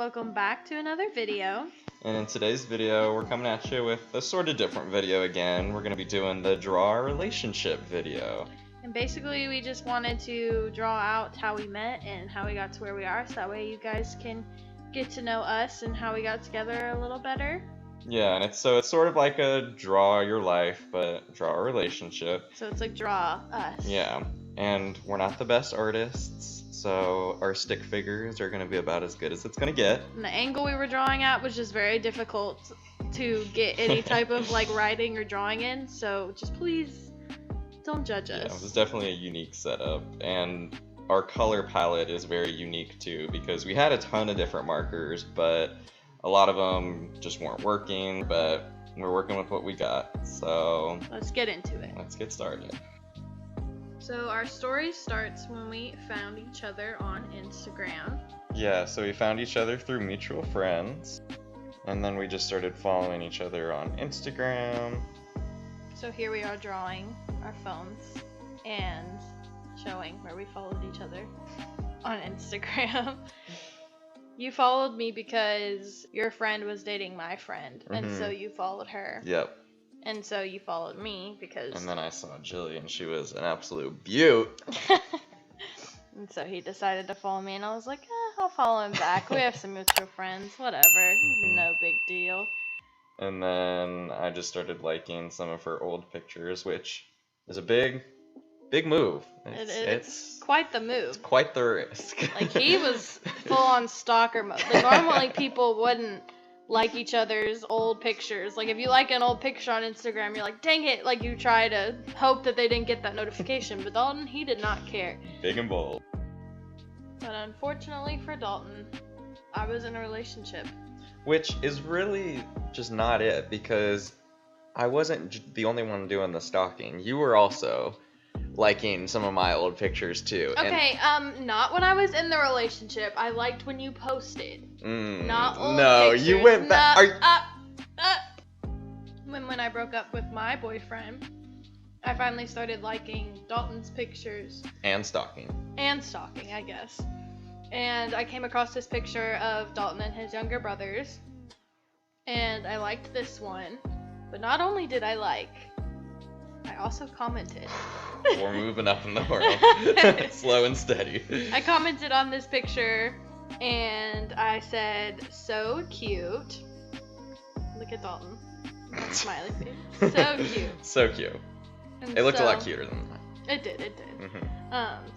welcome back to another video. And in today's video, we're coming at you with a sort of different video again. We're going to be doing the draw a relationship video. And basically we just wanted to draw out how we met and how we got to where we are, so that way you guys can get to know us and how we got together a little better. Yeah, and it's sort of like a draw your life, but draw a relationship. So it's like draw us. Yeah, and we're not the best artists, so our stick figures are going to be about as good as it's going to get. And the angle we were drawing at was just very difficult to get any type of like writing or drawing in, so just please don't judge us. Yeah, it was definitely a unique setup, and our color palette is very unique too, because we had a ton of different markers, but a lot of them just weren't working, but we're working with what we got, so let's get into it. Let's get started. So our story starts when we found each other on Instagram. Yeah, so we found each other through mutual friends, and then we just started following each other on Instagram. So here we are drawing our phones and showing where we followed each other on Instagram. You followed me because your friend was dating my friend, and so you followed her. Yep. And so you followed me because... And then I saw Jilly, and she was an absolute beaut. And so he decided to follow me, and I was like, I'll follow him back. We have some mutual friends, whatever. No big deal. And then I just started liking some of her old pictures, which is a big move. It's quite the move. It's quite the risk. Like, he was full on stalker mode. Like, normally people wouldn't like each other's old pictures. Like, if you like an old picture on Instagram, you're like, dang it, like you try to hope that they didn't get that notification. But Dalton, he did not care. Big and bold. But unfortunately for Dalton, I was in a relationship. Which is really just not it, because I wasn't the only one doing the stalking. You were also liking some of my old pictures too. Okay, not when I was in the relationship. I liked when you posted. Not old no, pictures. you went back. When I broke up with my boyfriend, I finally started liking Dalton's pictures. And stalking. And stalking, I guess. And I came across this picture of Dalton and his younger brothers. And I liked this one. But not only did I like, I also commented. We're moving up in the world. Slow and steady. I commented on this picture and I said, so cute. Look at Dalton. Smiley face. So cute. So cute. And it looked a lot cuter than that. It did.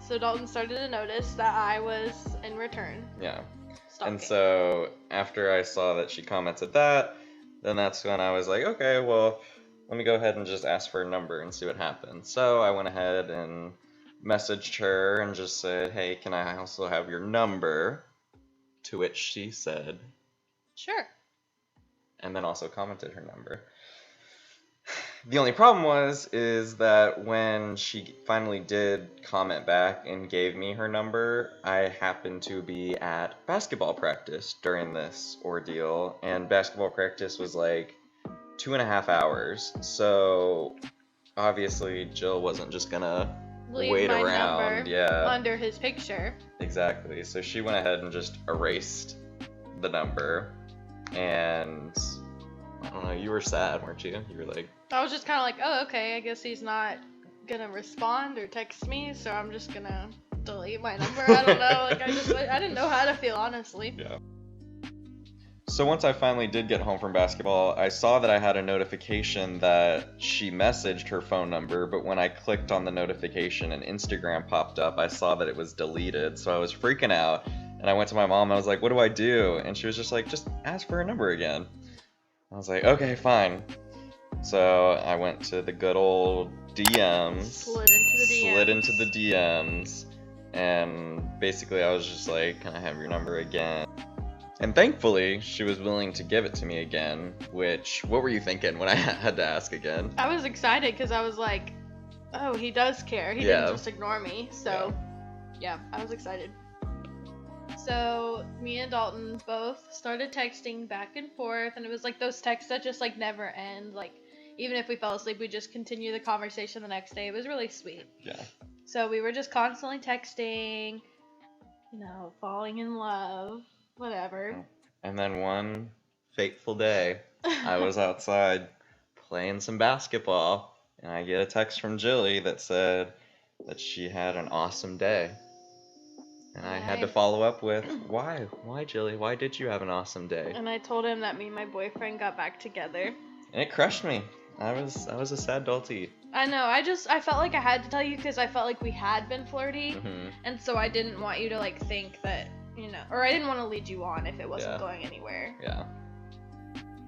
So Dalton started to notice that I was in return. Yeah. Stalking. And so after I saw that she commented that, then that's when I was like, okay, well, let me go ahead and just ask for a number and see what happens. So I went ahead and messaged her and just said, hey, can I also have your number? To which she said, sure. And then also commented her number. The only problem is that when she finally did comment back and gave me her number, I happened to be at basketball practice during this ordeal, and basketball practice was like 2.5 hours, so obviously Jill wasn't just gonna wait around. Yeah. Under his picture. Exactly. So she went ahead and just erased the number, and I don't know, you were sad, weren't you? You were like... I was just kind of like, oh, okay, I guess he's not gonna respond or text me, so I'm just gonna delete my number. I don't know. Like, I didn't know how to feel, honestly. Yeah. So once I finally did get home from basketball, I saw that I had a notification that she messaged her phone number, but when I clicked on the notification and Instagram popped up, I saw that it was deleted, so I was freaking out, and I went to my mom and I was like, what do I do? And she was just like, just ask for her number again. I was like, okay, fine. So I went to the good old DMs. Slid into the DMs. And basically I was just like, can I have your number again? And thankfully, she was willing to give it to me again, which, what were you thinking when I had to ask again? I was excited because I was like, oh, he does care. He didn't just ignore me. So, yeah, I was excited. So me and Dalton both started texting back and forth, and it was like those texts that just like never end. Like, even if we fell asleep, we just continue the conversation the next day. It was really sweet. Yeah. So we were just constantly texting, falling in love, whatever. And then one fateful day, I was outside playing some basketball, and I get a text from Jilly that said that she had an awesome day. And I had to follow up with, why? Why, Jilly? Why did you have an awesome day? And I told him that me and my boyfriend got back together. And it crushed me. I was a sad Dalty. I know. I felt like I had to tell you because I felt like we had been flirty, and so I didn't want you to like think that, or I didn't want to lead you on if it wasn't going anywhere. Yeah.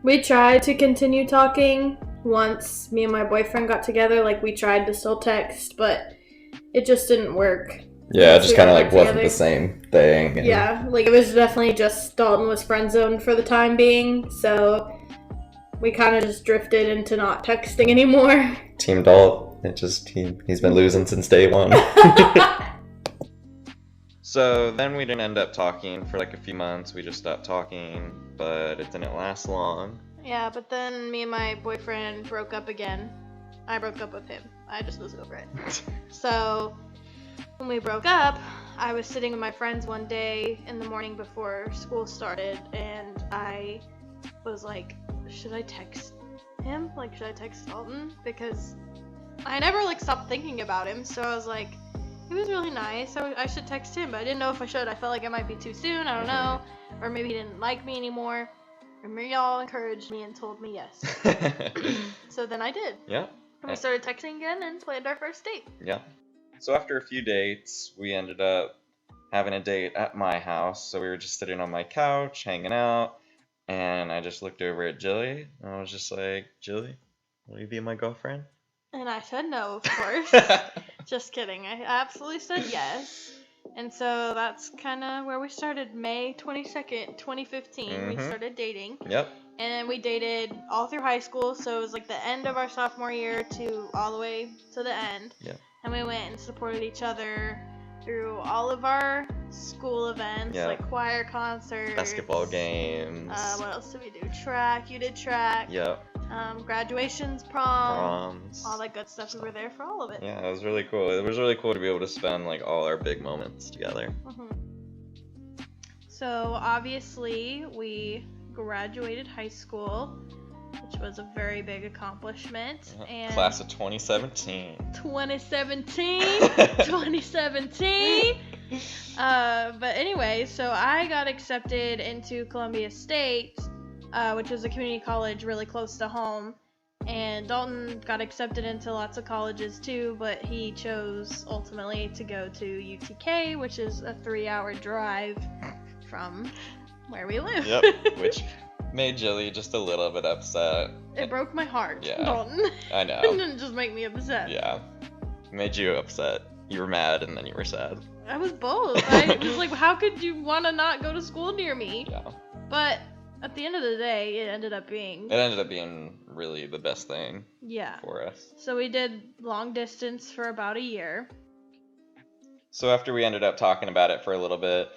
We tried to continue talking once me and my boyfriend got together. Like, we tried to still text, but it just didn't work. Yeah, it just kind of like wasn't the same thing. And... yeah, like it was definitely just Dalton was friend zoned for the time being, so we kind of just drifted into not texting anymore. Team Dalt, he's been losing since day one. So then we didn't end up talking for like a few months. We just stopped talking, but it didn't last long. Yeah, but then me and my boyfriend broke up again. I broke up with him. I just was over it. So when we broke up, I was sitting with my friends one day in the morning before school started, and I was like, should I text him? Like, should I text Dalton? Because I never like stopped thinking about him, so I was like, he was really nice, so I should text him, but I didn't know if I should. I felt like it might be too soon, I don't know, or maybe he didn't like me anymore. Remember, y'all encouraged me and told me yes. So then I did. Yeah. And we started texting again and planned our first date. Yeah. So after a few dates, we ended up having a date at my house. So we were just sitting on my couch, hanging out, and I just looked over at Jilly, and I was just like, Jilly, will you be my girlfriend? And I said no, of course. Just kidding. I absolutely said yes. And so that's kind of where we started. May 22nd, 2015, we started dating. Yep. And then we dated all through high school, so it was like the end of our sophomore year to all the way to the end. Yep. And we went and supported each other through all of our school events, like choir concerts, basketball games. What else did we do? Track. You did track. Yep. Graduations, proms, proms, all that good stuff. We were there for all of it. Yeah, it was really cool. It was really cool to be able to spend like all our big moments together. So obviously we graduated high school, which was a very big accomplishment. And class of 2017. 2017. But anyway, so I got accepted into Columbia State, which is a community college really close to home. And Dalton got accepted into lots of colleges too, but he chose ultimately to go to UTK, which is a 3-hour drive from where we live. Yep, which made Jilly just a little bit upset. It broke my heart, Yeah, Dalton. I know. It didn't just make me upset. Yeah, made you upset. You were mad and then you were sad. I was both. I was like, how could you want to not go to school near me? Yeah. But at the end of the day, it ended up being really the best thing for us. So we did long distance for about a year. So after we ended up talking about it for a little bit,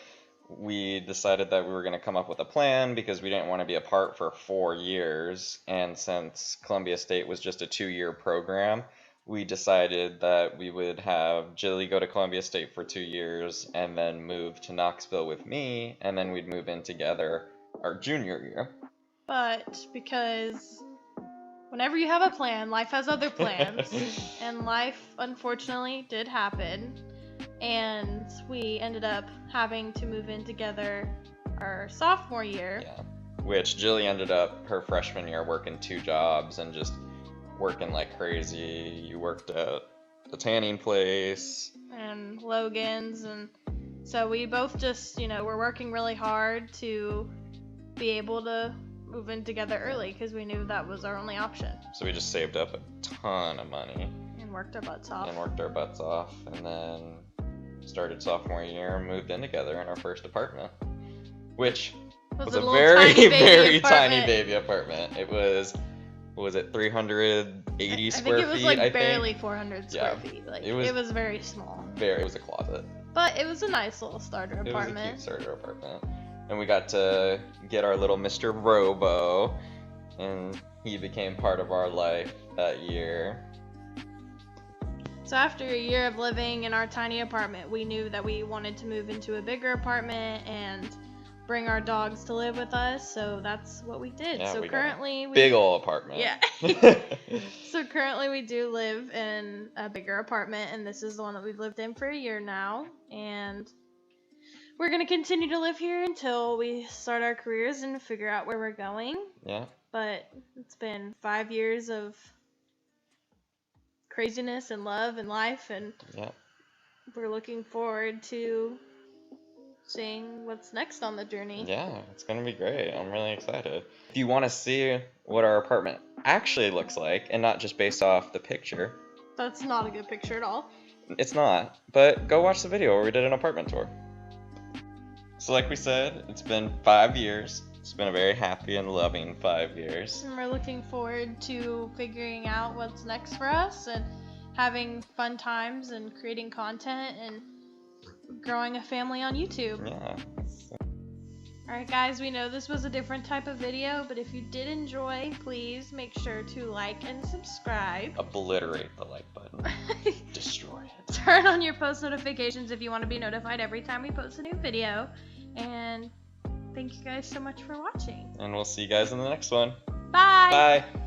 we decided that we were going to come up with a plan because we didn't want to be apart for 4 years. And since Columbia State was just a 2-year program, we decided that we would have Jilly go to Columbia State for 2 years and then move to Knoxville with me, and then we'd move in together our junior year. But because whenever you have a plan, life has other plans. And life, unfortunately, did happen. And we ended up having to move in together our sophomore year. Yeah. Which Jilly ended up her freshman year working 2 jobs and just working like crazy. You worked at the tanning place. And Logan's. And so we both just, were working really hard to be able to move in together early because we knew that was our only option. So we just saved up a ton of money. And worked our butts off. And then started sophomore year and moved in together in our first apartment. Which was a very, very tiny baby apartment. It was, what was it, 380 square feet? I think it was like barely 400 square feet. Like, it was very small. It was a closet. But it was a nice little starter apartment. It was a cute starter apartment. And we got to get our little Mr. Robo, and he became part of our life that year. So after a year of living in our tiny apartment, we knew that we wanted to move into a bigger apartment, and bring our dogs to live with us, so that's what we did. Yeah, so we got currently, big old apartment. Yeah. So currently we do live in a bigger apartment, and this is the one that we've lived in for a year now, and we're gonna continue to live here until we start our careers and figure out where we're going. Yeah. But it's been 5 years of craziness and love and life, and Yeah. we're looking forward to seeing what's next on the journey. Yeah, it's gonna be great. I'm really excited. If you want to see what our apartment actually looks like, and not just based off the picture, That's not a good picture at all. it's not, but go watch the video where we did an apartment tour. So like we said, it's been 5 years. It's been a very happy and loving 5 years. And we're looking forward to figuring out what's next for us and having fun times and creating content and growing a family on YouTube. Yeah. Alright guys, we know this was a different type of video, but if you did enjoy, please make sure to like and subscribe. Obliterate the like button. Destroy it. Turn on your post notifications if you want to be notified every time we post a new video. And thank you guys so much for watching. And we'll see you guys in the next one. Bye! Bye!